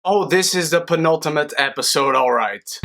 Oh, this is the penultimate episode, alright.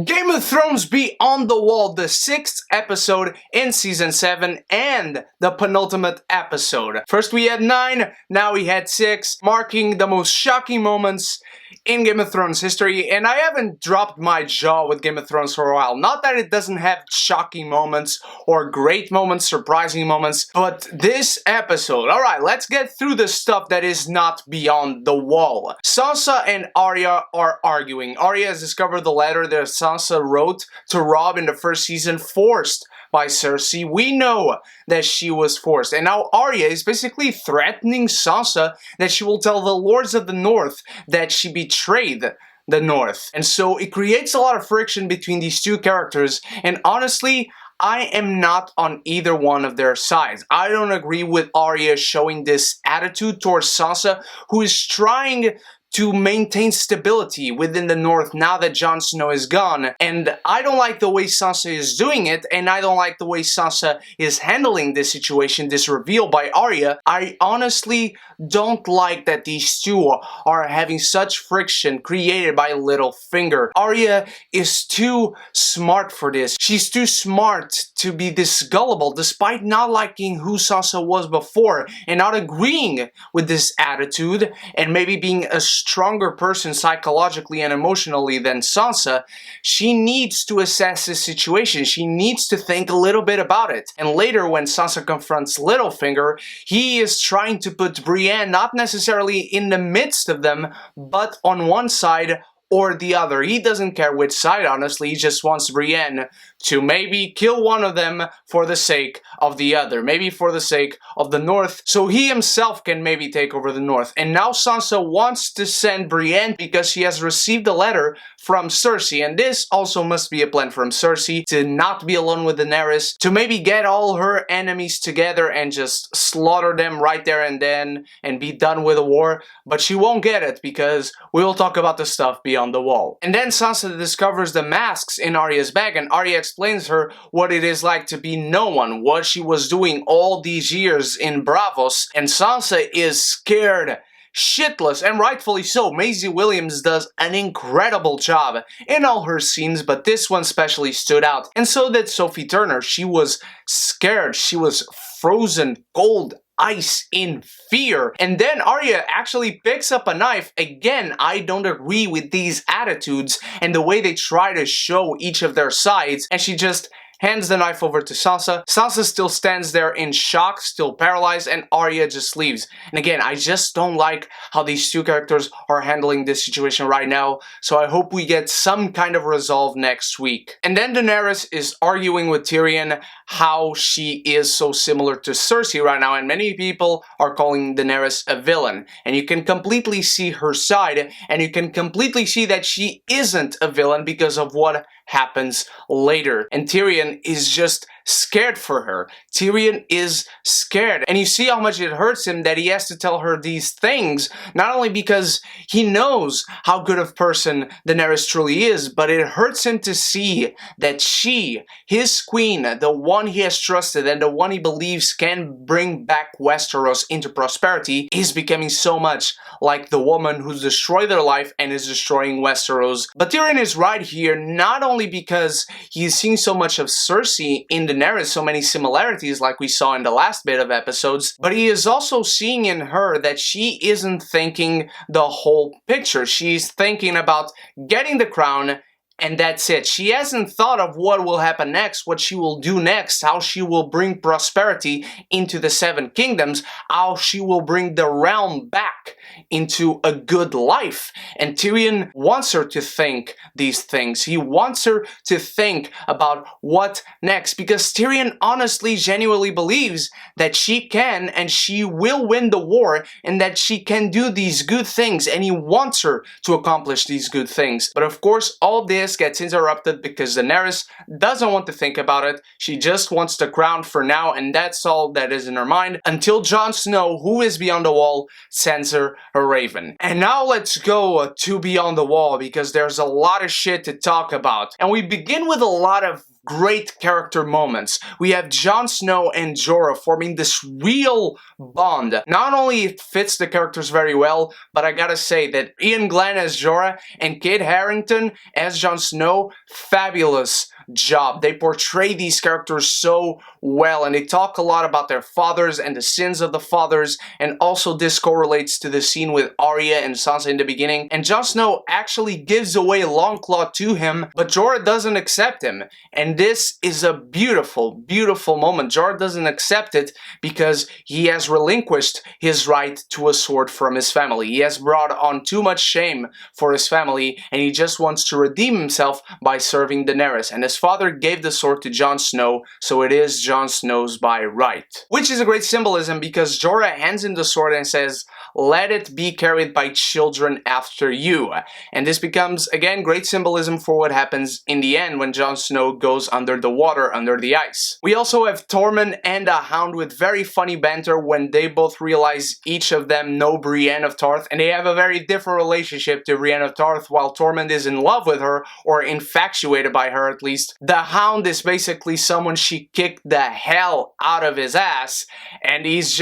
Game of Thrones Beyond the Wall, the 6th episode in Season 7 and the penultimate episode. First we had 9, now we had 6, marking the most shocking moments in Game of Thrones history, and I haven't dropped my jaw with Game of Thrones for a while. Not that it doesn't have shocking moments or great moments, surprising moments, but this episode, alright, let's get through the stuff that is not beyond the wall. Sansa and Arya are arguing. Arya has discovered the letter that Sansa wrote to Robb in the first season, forced by Cersei. We know that she was forced, and now Arya is basically threatening Sansa that she will tell the Lords of the North that she betrayed the North. And so it creates a lot of friction between these two characters, and honestly, I am not on either one of their sides. I don't agree with Arya showing this attitude towards Sansa, who is trying to maintain stability within the North now that Jon Snow is gone, and I don't like the way Sansa is doing it, and I don't like the way Sansa is handling this situation, this reveal by Arya. I honestly don't like that these two are having such friction created by Littlefinger. Arya is too smart for this. She's too smart to be this gullible, despite not liking who Sansa was before, and not agreeing with this attitude, and maybe being a stronger person psychologically and emotionally than Sansa. She needs to assess the situation. She needs to think a little bit about it. And later, when Sansa confronts Littlefinger, he is trying to put Brienne not necessarily in the midst of them, but on one side or the other. He doesn't care which side, honestly. He just wants Brienne to maybe kill one of them for the sake of the other, maybe for the sake of the North, so he himself can maybe take over the North. And now Sansa wants to send Brienne because she has received a letter from Cersei, and this also must be a plan from Cersei to not be alone with Daenerys, to maybe get all her enemies together and just slaughter them right there and then and be done with the war. But she won't get it because we will talk about the stuff beyond the wall. And then Sansa discovers the masks in Arya's bag, and Arya explains her what it is like to be no one, what she was doing all these years in Braavos, and Sansa is scared shitless, and rightfully so. Maisie Williams does an incredible job in all her scenes, but this one especially stood out. And so did Sophie Turner. She was scared. She was frozen cold ice in fear. And then Arya actually picks up a knife. Again, I don't agree with these attitudes and the way they try to show each of their sides, and she just hands the knife over to Sansa. Sansa still stands there in shock, still paralyzed, and Arya just leaves. And again, I just don't like how these two characters are handling this situation right now, so I hope we get some kind of resolve next week. And then Daenerys is arguing with Tyrion how she is so similar to Cersei right now, and many people are calling Daenerys a villain. And you can completely see her side, and you can completely see that she isn't a villain because of what happens later. And Tyrion is just scared for her. Tyrion is scared, and you see how much it hurts him that he has to tell her these things, not only because he knows how good of person Daenerys truly is, but it hurts him to see that she, his queen, the one he has trusted and the one he believes can bring back Westeros into prosperity, is becoming so much like the woman who's destroyed their life and is destroying Westeros. But Tyrion is right here, not only because he's seeing so much of Cersei in Daenerys, so many similarities like we saw in the last bit of episodes, but he is also seeing in her that she isn't thinking the whole picture. She's thinking about getting the crown, and that's it. She hasn't thought of what will happen next, what she will do next, how she will bring prosperity into the Seven Kingdoms, how she will bring the realm back into a good life. And Tyrion wants her to think these things. He wants her to think about what next, because Tyrion honestly, genuinely believes that she can and she will win the war, and that she can do these good things, and he wants her to accomplish these good things. But of course, all this gets interrupted because Daenerys doesn't want to think about it. She just wants the crown for now, and that's all that is in her mind, until Jon Snow, who is beyond the wall, sends her a raven. And now let's go to Beyond the Wall, because there's a lot of shit to talk about. And we begin with a lot of great character moments. We have Jon Snow and Jorah forming this real bond. Not only it fits the characters very well, but I gotta say that Ian Glenn as Jorah and Kit Harington as Jon Snow, fabulous job. They portray these characters so well, and they talk a lot about their fathers and the sins of the fathers, and also this correlates to the scene with Arya and Sansa in the beginning. And Jon Snow actually gives away Longclaw to him, but Jorah doesn't accept him. And this is a beautiful, beautiful moment. Jorah doesn't accept it because he has relinquished his right to a sword from his family. He has brought on too much shame for his family, and he just wants to redeem himself by serving Daenerys. And his father gave the sword to Jon Snow, so it is Jon Snow's by right. Which is a great symbolism because Jorah hands him the sword and says, "Let it be carried by children after you." And this becomes, again, great symbolism for what happens in the end when Jon Snow goes under the water, under the ice. We also have Tormund and a Hound with very funny banter when they both realize each of them know Brienne of Tarth, and they have a very different relationship to Brienne of Tarth. While Tormund is in love with her, or infatuated by her at least, the Hound is basically someone she kicked the hell out of his ass, and he's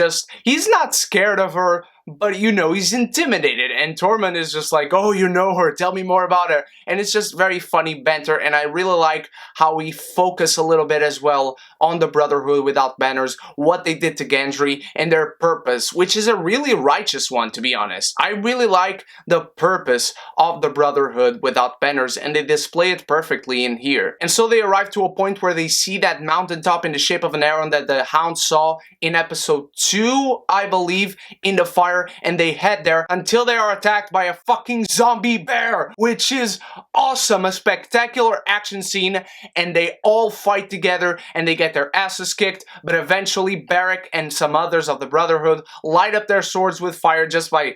not scared of her, but you know, he's intimidated, and Tormund is just like, "Oh, you know her, tell me more about her." And it's just very funny banter, and I really like how we focus a little bit as well on the Brotherhood Without Banners, what they did to Gendry, and their purpose, which is a really righteous one, to be honest. I really like the purpose of the Brotherhood Without Banners, and they display it perfectly in here. And so they arrive to a point where they see that mountaintop in the shape of an arrow that the Hound saw in episode 2, I believe, in the fire, and they head there until they are attacked by a fucking zombie bear, which is awesome. A spectacular action scene, and they all fight together and they get their asses kicked, but eventually Beric and some others of the Brotherhood light up their swords with fire just by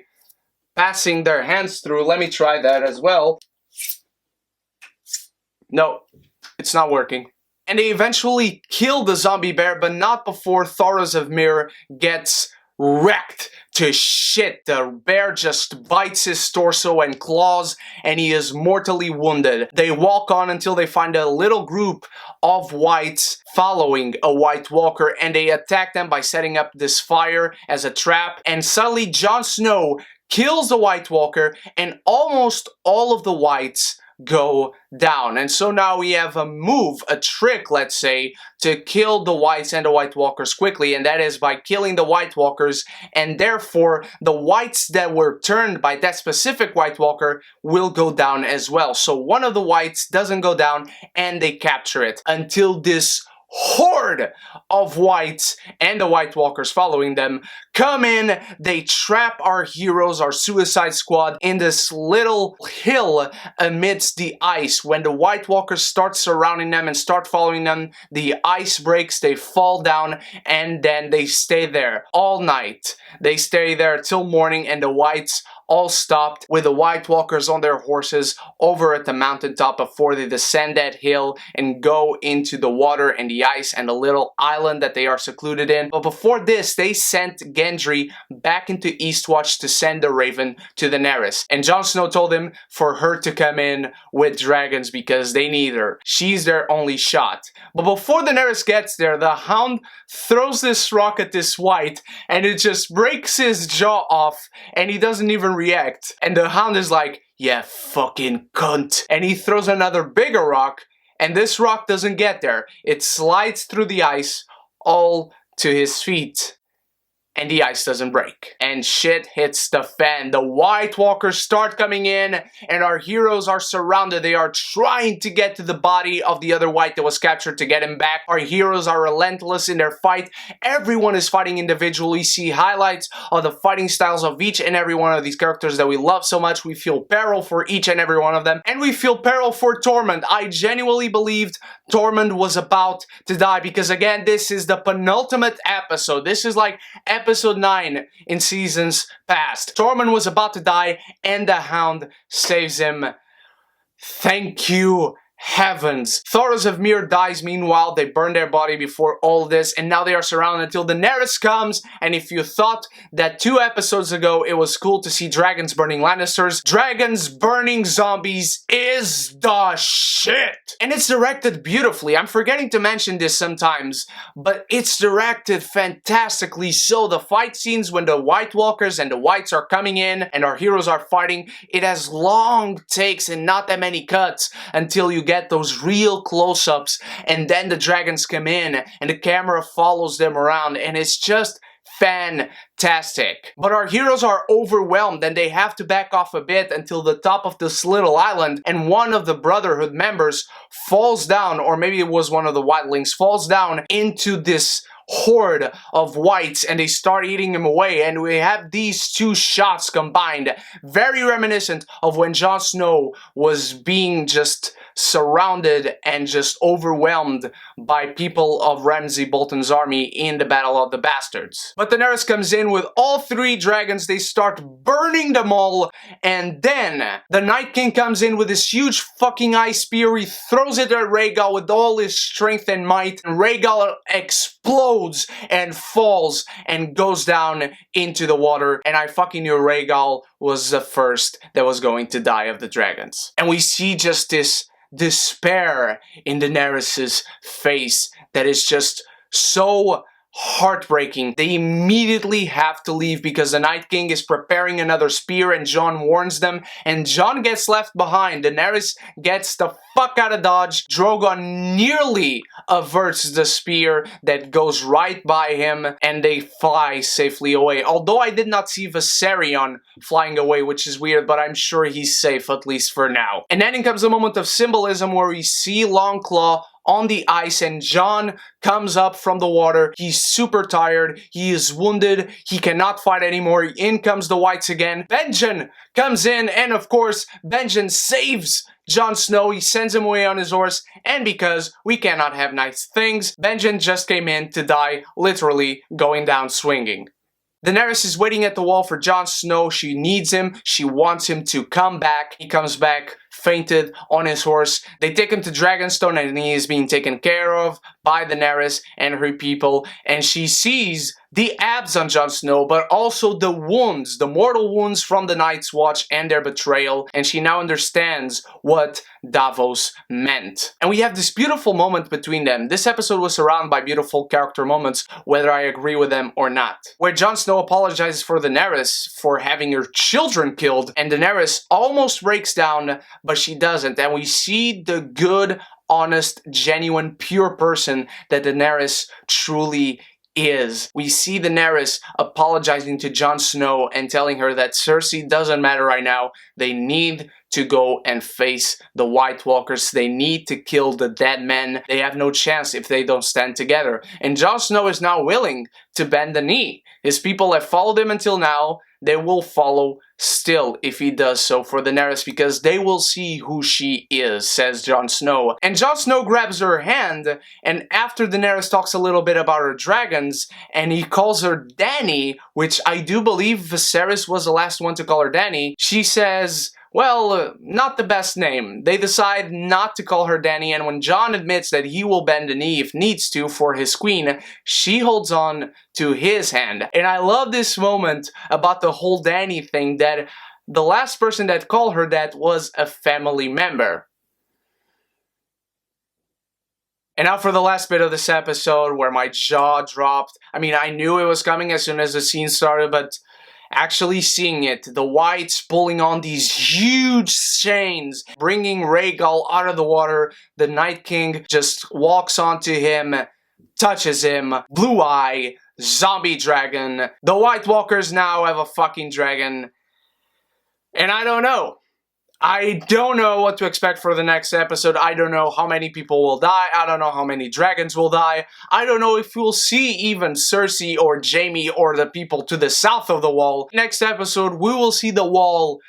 passing their hands through. Let me try that as well. No, it's not working. And they eventually kill the zombie bear, but not before Thoros of Myr gets wrecked to shit. The bear just bites his torso and claws, and he is mortally wounded. They walk on until they find a little group of whites following a White Walker, and they attack them by setting up this fire as a trap. And suddenly Jon Snow kills the White Walker, and almost all of the whites go down. And so now we have a move, a trick, let's say, to kill the whites and the White Walkers quickly, and that is by killing the White Walkers, and therefore the whites that were turned by that specific White Walker will go down as well. So one of the whites doesn't go down, and they capture it until this horde of whites and the White Walkers following them come in. They trap our heroes, our Suicide Squad, in this little hill amidst the ice. When the White Walkers start surrounding them and start following them, the ice breaks, they fall down, and then they stay there all night. They stay there till morning, and the whites all stopped with the White Walkers on their horses over at the mountaintop before they descend that hill and go into the water and the ice and the little island that they are secluded in. But before this, they sent Gendry back into Eastwatch to send the Raven to Daenerys. And Jon Snow told him for her to come in with dragons because they need her. She's their only shot. But before Daenerys gets there, the Hound throws this rock at this white, and it just breaks his jaw off, and he doesn't even react. And the Hound is like, "Yeah, fucking cunt." And he throws another bigger rock, and this rock doesn't get there. It slides through the ice all to his feet. And the ice doesn't break. And shit hits the fan. The White Walkers start coming in, and our heroes are surrounded. They are trying to get to the body of the other white that was captured to get him back. Our heroes are relentless in their fight. Everyone is fighting individually. See highlights of the fighting styles of each and every one of these characters that we love so much. We feel peril for each and every one of them. And we feel peril for Tormund. I genuinely believed Tormund was about to die because, again, this is the penultimate episode. This is like episode 9 in seasons past. Tormund was about to die, and the Hound saves him. Thank you, heavens. Thoros of Myr dies meanwhile, they burn their body before all this, and now they are surrounded until Daenerys comes, and if you thought that 2 episodes ago it was cool to see dragons burning Lannisters, dragons burning zombies is the shit! And it's directed beautifully. I'm forgetting to mention this sometimes, but it's directed fantastically. So the fight scenes when the White Walkers and the Whites are coming in and our heroes are fighting, it has long takes and not that many cuts until you get those real close-ups, and then the dragons come in and the camera follows them around, and it's just fantastic. But our heroes are overwhelmed and they have to back off a bit until the top of this little island, and one of the Brotherhood members falls down, or maybe it was one of the Whitelings, falls down into this horde of whites, and they start eating him away, and we have these 2 shots combined, very reminiscent of when Jon Snow was being just surrounded and just overwhelmed by people of Ramsay Bolton's army in the Battle of the Bastards. But Daenerys comes in with all 3 dragons, they start burning them all, and then the Night King comes in with this huge fucking ice spear, he throws it at Rhaegal with all his strength and might, and Rhaegal explodes and falls and goes down into the water, and I fucking knew Rhaegal was the first that was going to die of the dragons. And we see just this despair in Daenerys' face that is just so heartbreaking. They immediately have to leave because the Night King is preparing another spear, and Jon warns them, and Jon gets left behind. Daenerys gets the fuck out of Dodge. Drogon nearly averts the spear that goes right by him, and they fly safely away. Although I did not see Viserion flying away, which is weird, but I'm sure he's safe, at least for now. And then comes a moment of symbolism where we see Longclaw on the ice, and Jon comes up from the water. He's super tired, he is wounded, he cannot fight anymore. In comes the Whites again. Benjen comes in, and of course, Benjen saves Jon Snow. He sends him away on his horse, and because we cannot have nice things, Benjen just came in to die, literally going down swinging. Daenerys is waiting at the wall for Jon Snow. She needs him. She wants him to come back. He comes back, fainted on his horse. They take him to Dragonstone, and he is being taken care of by Daenerys and her people. And she sees the abs on Jon Snow, but also the wounds, the mortal wounds from the Night's Watch and their betrayal. And she now understands what Davos meant. And we have this beautiful moment between them. This episode was surrounded by beautiful character moments, whether I agree with them or not. Where Jon Snow apologizes for Daenerys for having her children killed, and Daenerys almost breaks down, but she doesn't. And we see the good, honest, genuine, pure person that Daenerys truly is. We see Daenerys apologizing to Jon Snow and telling her that Cersei doesn't matter right now. They need to go and face the White Walkers. They need to kill the dead men. They have no chance if they don't stand together. And Jon Snow is now willing to bend the knee. His people have followed him until now. They will follow still if he does so for Daenerys, because they will see who she is, says Jon Snow. And Jon Snow grabs her hand, and after Daenerys talks a little bit about her dragons, and he calls her Dany, which I do believe Viserys was the last one to call her Dany, she says, well, not the best name. They decide not to call her Dany, and when Jon admits that he will bend the knee if needs to for his queen, she holds on to his hand. And I love this moment about the whole Dany thing, that the last person that called her that was a family member. And now for the last bit of this episode where my jaw dropped. I mean, I knew it was coming as soon as the scene started, but actually seeing it, the Whites pulling on these huge chains, bringing Rhaegal out of the water, the Night King just walks onto him, touches him, blue eye, zombie dragon. The White Walkers now have a fucking dragon. And I don't know. I don't know what to expect for the next episode. I don't know how many people will die. I don't know how many dragons will die. I don't know if we'll see even Cersei or Jaime or the people to the south of the wall. Next episode, we will see the wall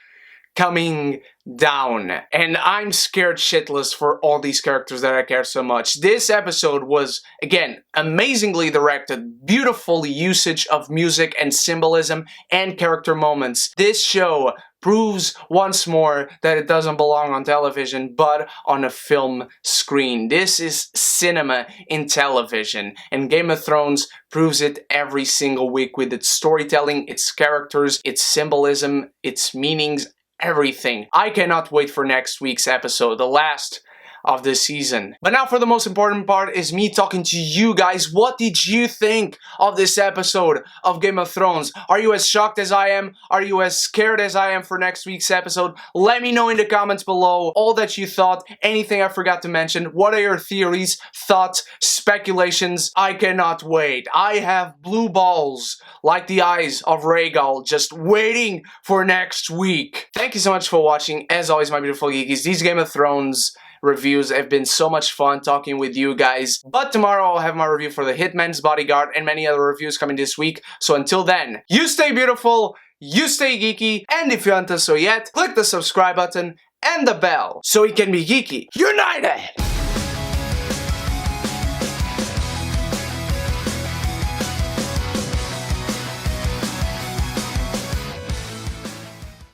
coming down. And I'm scared shitless for all these characters that I care so much. This episode was, again, amazingly directed. Beautiful usage of music and symbolism and character moments. This show proves once more that it doesn't belong on television but on a film screen. This is cinema in television, and Game of Thrones proves it every single week with its storytelling, its characters, its symbolism, its meanings, everything. I cannot wait for next week's episode, the last of this season. But now for the most important part is me talking to you guys. What did you think of this episode of Game of Thrones? Are you as shocked as I am? Are you as scared as I am for next week's episode? Let me know in the comments below all that you thought, anything I forgot to mention. What are your theories, thoughts, speculations? I cannot wait. I have blue balls like the eyes of Rhaegal, just waiting for next week. Thank you so much for watching. As always, my beautiful geekies, these Game of Thrones reviews have been so much fun talking with you guys. But tomorrow I'll have my review for The Hitman's Bodyguard and many other reviews coming this week. So until then, you stay beautiful, you stay geeky, and if you haven't done so yet, click the subscribe button and the bell so we can be geeky united!